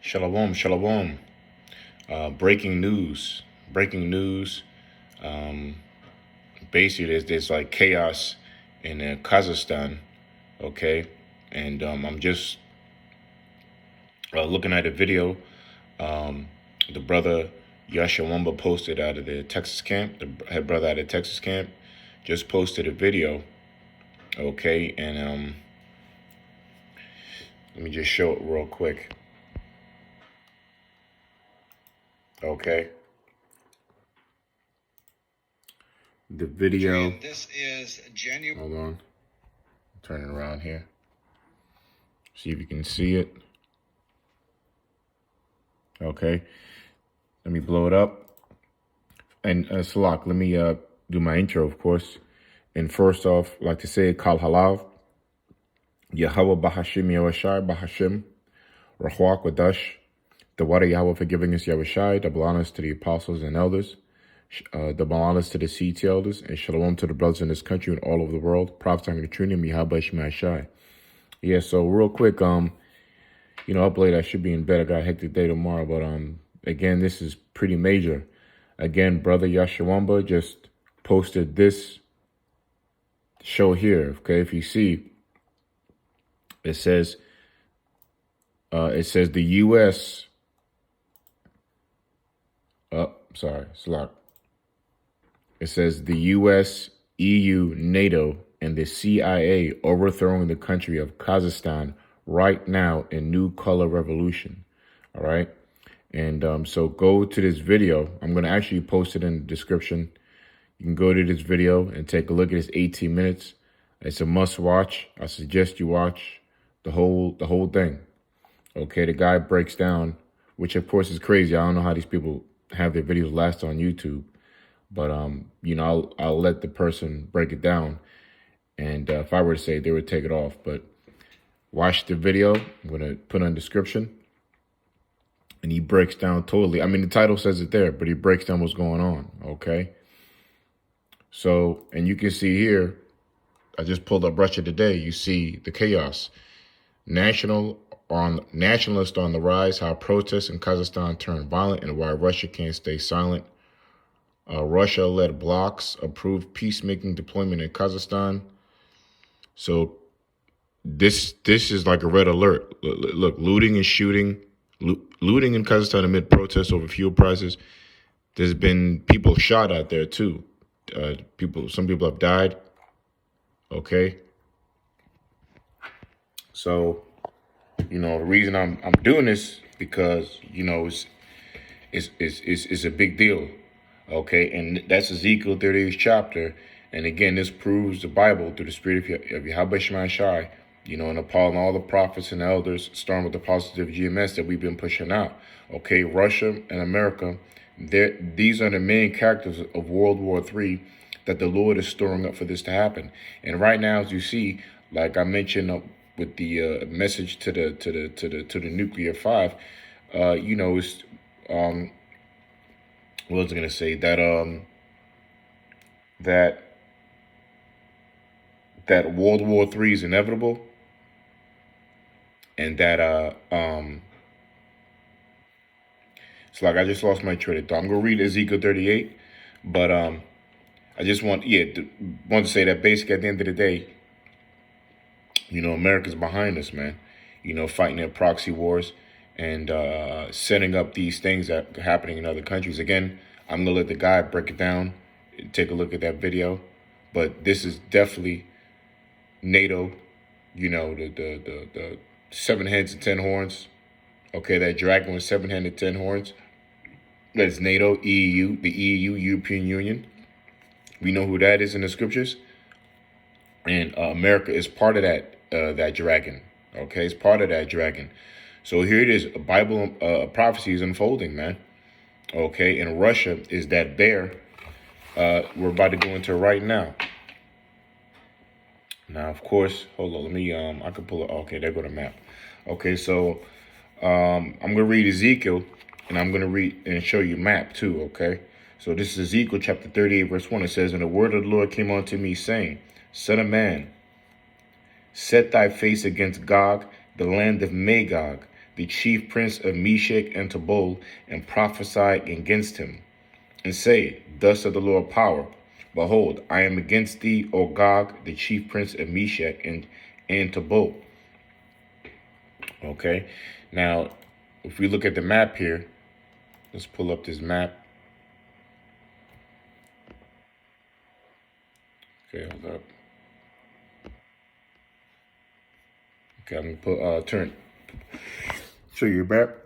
Shalom, shalom. Breaking news. Breaking news. Basically, there's like chaos in Kazakhstan. Okay, and I'm just looking at a video. The brother Yashawamba posted out of the Texas camp. The head brother out of the Texas camp just posted a video. Okay, and let me just show it real quick. Okay. The video. This is genuine. Hold on. Turn it around here. See if you can see it. Okay. Let me blow it up. And Salak, let me do my intro, of course. And first off, I'd like to say, Kal Halav, Yahweh Bahashim Yahushai Bahashim, Rahwak Wadash, the water Yahweh for giving us Yahushai, double honors to the apostles and elders, double honors to the seats elders, and shalom to the brothers in this country and all over the world. Prophesying the true name, Yahweh Shemashai. Yeah, so real quick, up late, I should be in bed. I got a hectic day tomorrow, but again, this is pretty major. Again, brother Yashawamba just posted this show here. Okay, if you see, it says the U.S. Sorry, Slack. It says the U.S., EU, NATO, and the CIA overthrowing the country of Kazakhstan right now in new color revolution. All right. And so go to this video. I'm going to actually post it in the description. You can go to this video and take a look at this 18 minutes. It's a must watch. I suggest you watch the whole thing. Okay. The guy breaks down, which of course is crazy. I don't know how these people have their videos last on YouTube, but I'll let the person break it down. And if I were to say it, they would take it off, but watch the video. I'm going to put on the description. And he breaks down totally. I mean, the title says it there, but he breaks down what's going on, okay? So, and you can see here, I just pulled up Russia Today. You see the chaos. Nationalist on the rise, how protests in Kazakhstan turn violent and why Russia can't stay silent. Russia-led blocs approved peacemaking deployment in Kazakhstan. So this is like a red alert. Look, looting and shooting. Looting in Kazakhstan amid protests over fuel prices. There's been people shot out there too. Some people have died. Okay. So, the reason I'm doing this because it's a big deal. Okay, and that's Ezekiel 38th chapter. And again, this proves the Bible through the spirit of Yahweh Shemashai. And appalling all the prophets and elders, starting with the apostles of GMS that we've been pushing out. Okay, Russia and America, these are the main characters of World War III that the Lord is storing up for this to happen. And right now, as you see, like I mentioned with the message to the nuclear 5, it's what was I gonna say that World War III is inevitable. And that, it's like I just lost my train of thought. I'm going to read Ezekiel 38, but I just want to say that basically at the end of the day, America's behind us, man. Fighting their proxy wars and setting up these things that are happening in other countries. Again, I'm going to let the guy break it down and take a look at that video. But this is definitely NATO, the 7 heads and 10 horns. Okay, that dragon with 7 heads and 10 horns. That's NATO, EU, the EU, European Union. We know who that is in the scriptures. And America is part of that dragon. Okay, it's part of that dragon. So here it is. A Bible prophecy is unfolding, man. Okay, and Russia is that bear. We're about to go into right now. Now, of course, hold on. Let me, I can pull it. Okay, there go the map. Okay, so I'm going to read Ezekiel, and I'm going to read and show you map too, okay? So this is Ezekiel chapter 38, verse 1. It says, "And the word of the Lord came unto me, saying, Son of man, set thy face against Gog, the land of Magog, the chief prince of Meshech and Tubal, and prophesy against him, and say, Thus saith the Lord of power, Behold, I am against thee, O Gog, the chief prince of Meshech and Tubal. Okay, now, if we look at the map here, let's pull up this map. Okay, hold up. Okay, I'm gonna put show you your map.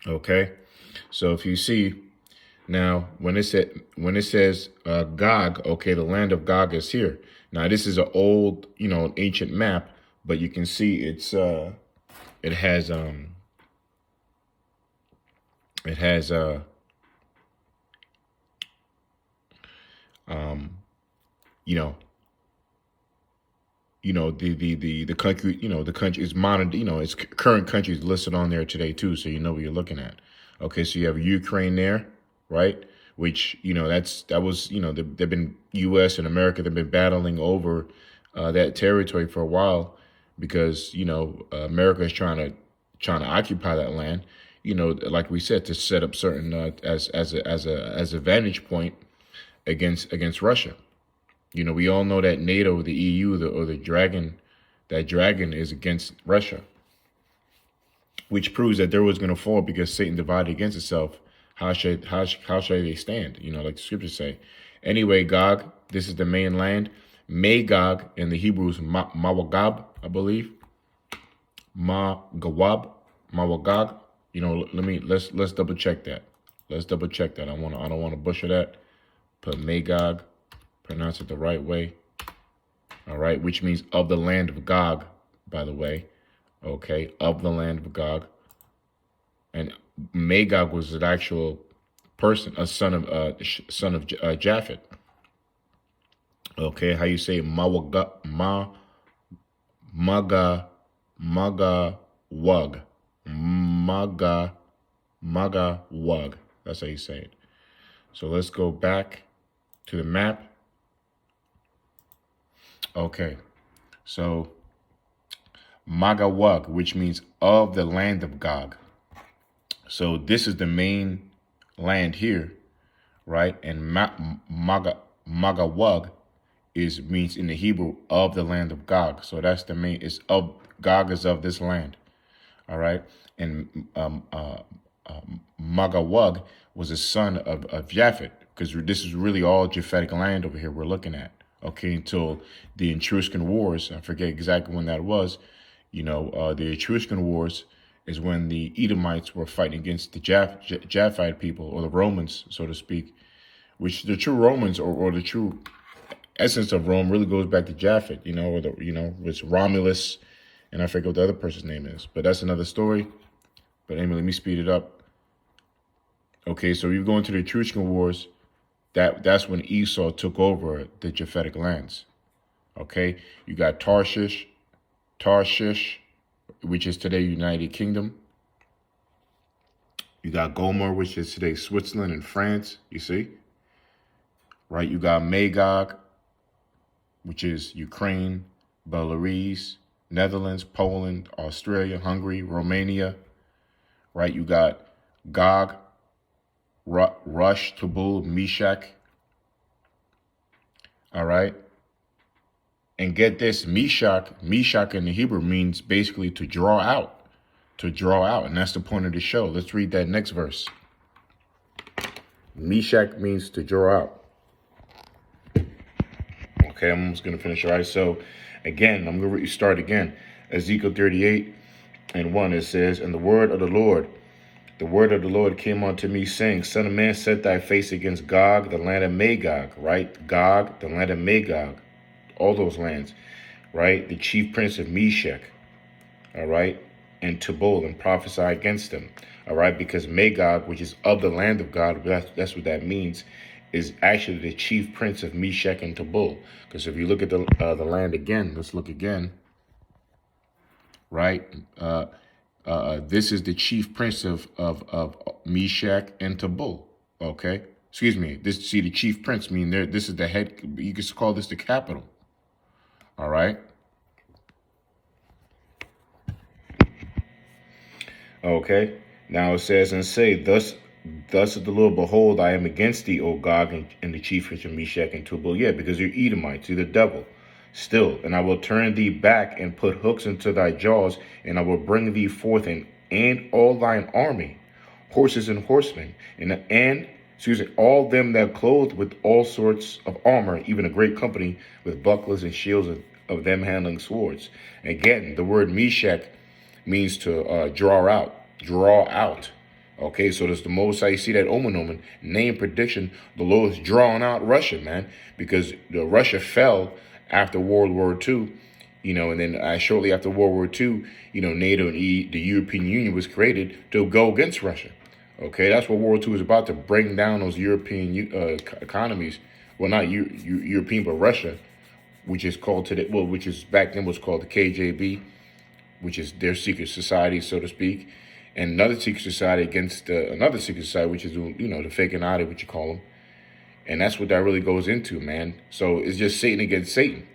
Okay, so if you see now when it says Gog, okay, the land of Gog is here. Now this is an old, an ancient map, but you can see it's it has the country, the country is modern, its current country is listed on there today too, so you know what you're looking at. Okay, so you have Ukraine there, right? Which, that was, they've been, U.S. and America, they've been battling over that territory for a while because, America is trying to occupy that land, like we said, to set up certain as a vantage point against Russia. We all know that NATO, the EU, that dragon is against Russia, which proves that there was going to fall because Satan divided against itself. How shall they stand? Like the scriptures say. Anyway, Gog, this is the main land. Magog in the Hebrew is Mawagab, I believe. Mawagab. Let's double check that. I don't want to butcher that. Put Magog. Pronounce it the right way. All right, which means of the land of Gog, by the way. Okay, of the land of Gog. And Magog was an actual person, a son of Japhet. Okay, how you say Magawug. Magawug. That's how you say it. So let's go back to the map. Okay, so Magawug, which means of the land of Gog. So this is the main land here, right? And Magawug means in the Hebrew of the land of Gog. So that's the main. It's of Gog is of this land, all right. And Magawug was a son of Japhet, because this is really all Japhetic land over here we're looking at. Okay, until the Etruscan Wars, I forget exactly when that was. The Etruscan Wars is when the Edomites were fighting against the Japhite people, or the Romans, so to speak, which the true Romans or the true essence of Rome really goes back to Japhet, it's Romulus, and I forget what the other person's name is, but that's another story. But anyway, let me speed it up. Okay, so you go into the Etruscan Wars. That's when Esau took over the Japhetic lands. Okay, you got Tarshish, which is today United Kingdom. You got Gomer, which is today Switzerland and France. You see, right? You got Magog, which is Ukraine, Belarus, Netherlands, Poland, Australia, Hungary, Romania. Right? You got Gog, Rush, Tubal, Meshech. All right. And get this, Meshech in the Hebrew means basically to draw out. And that's the point of the show. Let's read that next verse. Meshech means to draw out. Okay, I'm just going to finish. All right. So again, I'm going to start again. Ezekiel 38:1, it says, And the word of the Lord came unto me, saying, Son of man, set thy face against Gog, the land of Magog, right? Gog, the land of Magog, all those lands, right? The chief prince of Meshech, all right? And Tubal, and prophesy against them, all right? Because Magog, which is of the land of God, that's what that means, is actually the chief prince of Meshech and Tubal. Because if you look at the land again, let's look again, right? This is the chief prince of Meshech and Tubal. Okay, excuse me. The chief prince mean there. This is the head. You could call this the capital. All right. Okay. Now it says, and say, thus is the Lord, behold, I am against thee, O Gog, and the chief of Meshech and Tubal. Yeah, because you're Edomites, you're the devil. Still, and I will turn thee back and put hooks into thy jaws, and I will bring thee forth and all thine army, horses and horsemen, and excuse me, all them that clothed with all sorts of armor, even a great company with bucklers and shields of them handling swords. Again, the word Meshech means to draw out. Okay, so there's the most I see that omen name prediction. The Lord is drawing out Russia, man, because Russia fell after World War II, and then shortly after World War II, NATO and the European Union was created to go against Russia. Okay, that's what World War II is about, to bring down those European economies. Well, not European, but Russia, which is called today, which is back then was called the KGB, which is their secret society, so to speak, and another secret society against another secret society, which is, the fake and what you call them. And that's what that really goes into, man. So it's just Satan against Satan.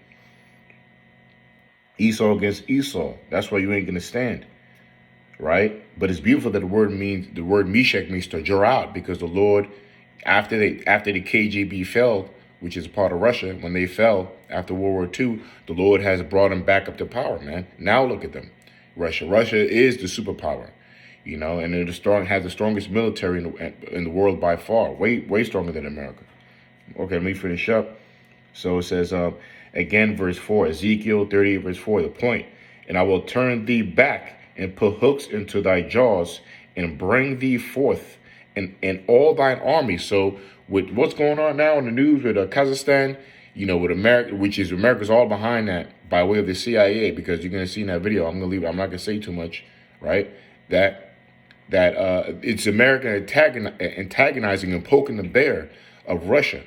Esau against Esau. That's why you ain't going to stand, right? But it's beautiful that the word Meshech means to draw out, because the Lord, after the KGB fell, which is a part of Russia, when they fell after World War II, the Lord has brought them back up to power, man. Now look at them. Russia is the superpower, and it has the strongest military in the world by far, way stronger than America. Okay, let me finish up. So it says, again, verse 4, Ezekiel 38, verse 4, the point. And I will turn thee back and put hooks into thy jaws and bring thee forth and all thine army. So with what's going on now in the news with Kazakhstan, with America, which is America's all behind that by way of the CIA, because you're going to see in that video, I'm going to leave it, I'm not going to say too much, right? That it's America antagonizing and poking the bear of Russia.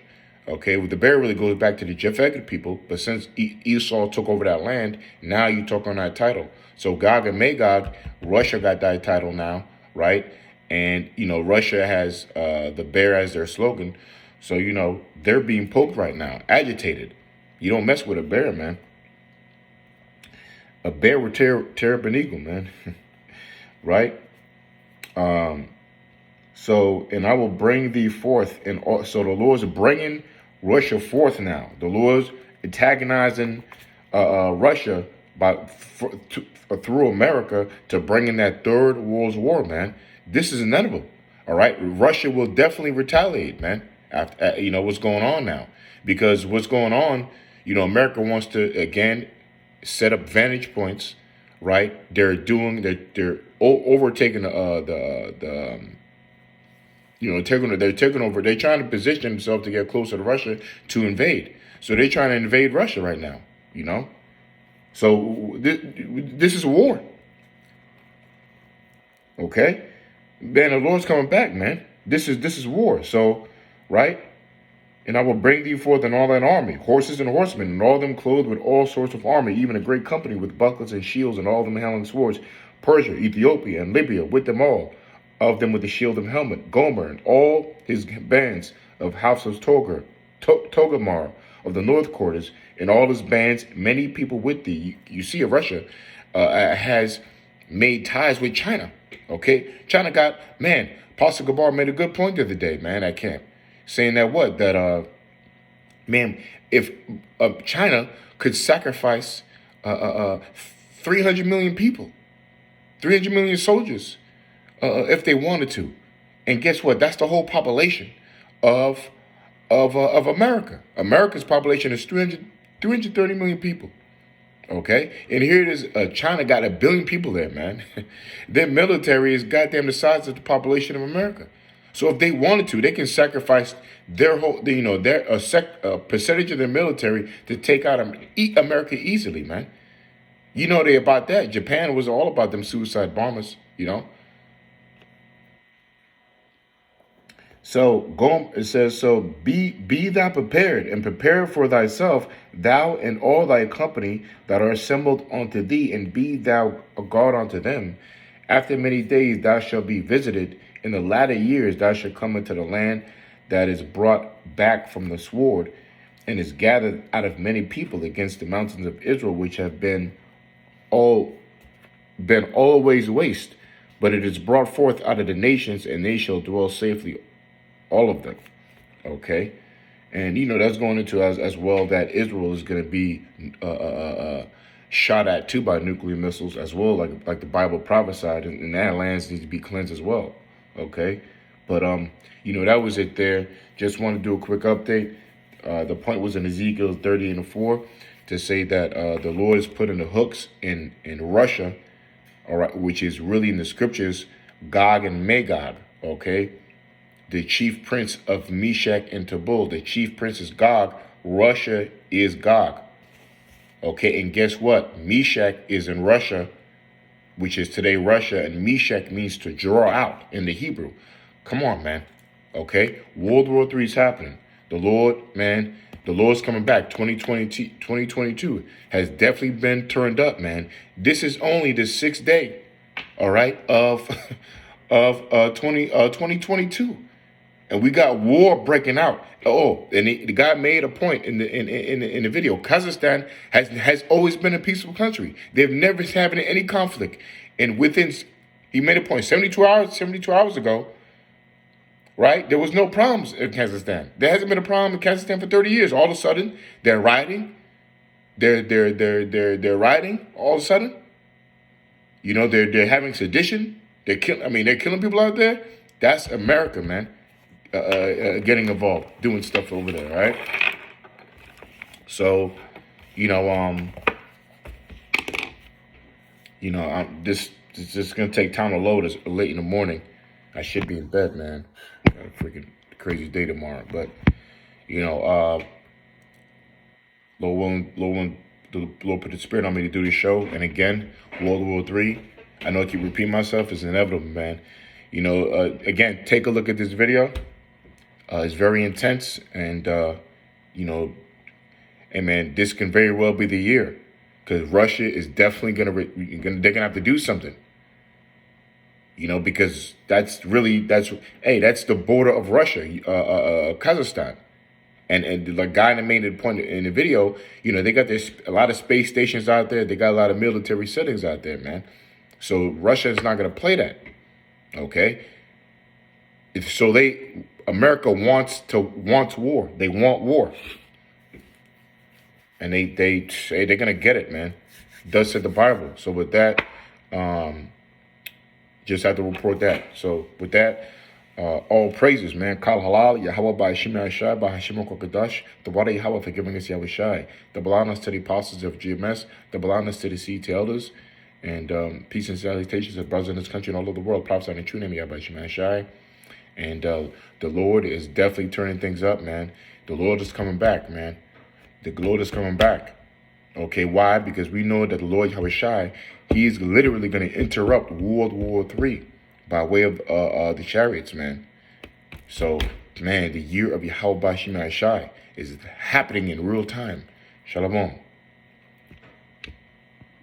Okay, well, the bear really goes back to the Japheth people, but since Esau took over that land, now you took on that title. So Gog and Magog, Russia got that title now, right? And, Russia has the bear as their slogan. So, they're being poked right now, agitated. You don't mess with a bear, man. A bear would tear up an eagle, man, right? So, and I will bring thee forth. So the Lord's bringing Russia forth now. The Lord's antagonizing Russia through America to bring in that third world war, man. This is inevitable. All right, Russia will definitely retaliate, man. After what's going on now, because what's going on, America wants to again set up vantage points, right? They're overtaking they're taking over. They're trying to position themselves to get closer to Russia to invade. So they're trying to invade Russia right now, So this is war. Okay? Man, the Lord's coming back, man. This is war. So, right? And I will bring thee forth in all thine army, horses and horsemen, and all them clothed with all sorts of army, even a great company with bucklers and shields, and all them handling swords, Persia, Ethiopia, and Libya, with them all, of them with the shield and helmet, Gomer, and all his bands of house of Togarmah, of the north quarters, and all his bands, many people with thee. You see, Russia has made ties with China. Okay, China got, man, Pastor Gabar made a good point the other day, man, at camp, saying that man, if China could sacrifice 300 million people, 300 million soldiers, if they wanted to, and guess what? That's the whole population of America. America's population is 330 million people. Okay, and here it is. China got 1 billion people there, man. Their military is goddamn the size of the population of America. So if they wanted to, they can sacrifice their whole, their percentage of their military to take out America easily, man. They about that. Japan was all about them suicide bombers. So it says, so be thou prepared, and prepare for thyself, thou and all thy company that are assembled unto thee, and be thou a guard unto them. After many days thou shalt be visited. In the latter years thou shalt come into the land that is brought back from the sword, and is gathered out of many people against the mountains of Israel, which have been always waste. But it is brought forth out of the nations, and they shall dwell safely, all of them. Okay, and that's going into as well that Israel is going to be shot at too by nuclear missiles as well, like the Bible prophesied, and that lands needs to be cleansed as well. Okay, but that was it there. Just want to do a quick update. The point was in Ezekiel 30:4 to say that the Lord is putting the hooks in Russia, all right, which is really in the scriptures Gog and Magog. Okay, the chief prince of Meshech and Tubal. The chief prince is Gog. Russia is Gog. Okay, and guess what? Meshech is in Russia, which is today Russia, and Meshech means to draw out in the Hebrew. Come on, man. Okay, World War III is happening. The Lord's coming back. 2022 has definitely been turned up, man. This is only the 6th day, all right, of 2022. And we got war breaking out. Oh, and the guy made a point in the video. Kazakhstan has always been a peaceful country. They've never had any conflict. And he made a point 72 hours ago, right? There was no problems in Kazakhstan. There hasn't been a problem in Kazakhstan for 30 years. All of a sudden, they're rioting. They're rioting. All of a sudden, they're having sedition. They're killing people out there. That's America, man. Getting involved, doing stuff over there, right? So, this is gonna take time to load. It's late in the morning. I should be in bed, man. Got a freaking crazy day tomorrow, but Lord, the Lord put the spirit on me to do this show, and again, World War III. I know I keep repeating myself. It's inevitable, man. Again, take a look at this video. It's very intense, and hey man, this can very well be the year, because Russia is definitely they're gonna have to do something. Because that's the border of Russia, Kazakhstan, and the guy that made the point in the video, they got a lot of space stations out there. They got a lot of military settings out there, man. So Russia is not gonna play that, okay? America wants war. They want war, and they're gonna get it, man. Thus said the Bible. So with that, just have to report that. So with that, all praises, man. Kal halal Yahweh by Hashem Yahshai by Hashem Kokedash. The water Yahweh for giving us Yahushai. The balanas to the apostles of GMS. The balanas to the seed to elders. And peace and salutations to brothers in this country and all over the world. Prophesy in the true name of Yahweh Hashem Yahshai. And the Lord is definitely turning things up, man. The Lord is coming back, man. The Lord is coming back. Okay, why? Because we know that the Lord Yahushai, he is literally going to interrupt World War III by way of the chariots, man. So, man, the year of Yahweh Shai is happening in real time. Shalom.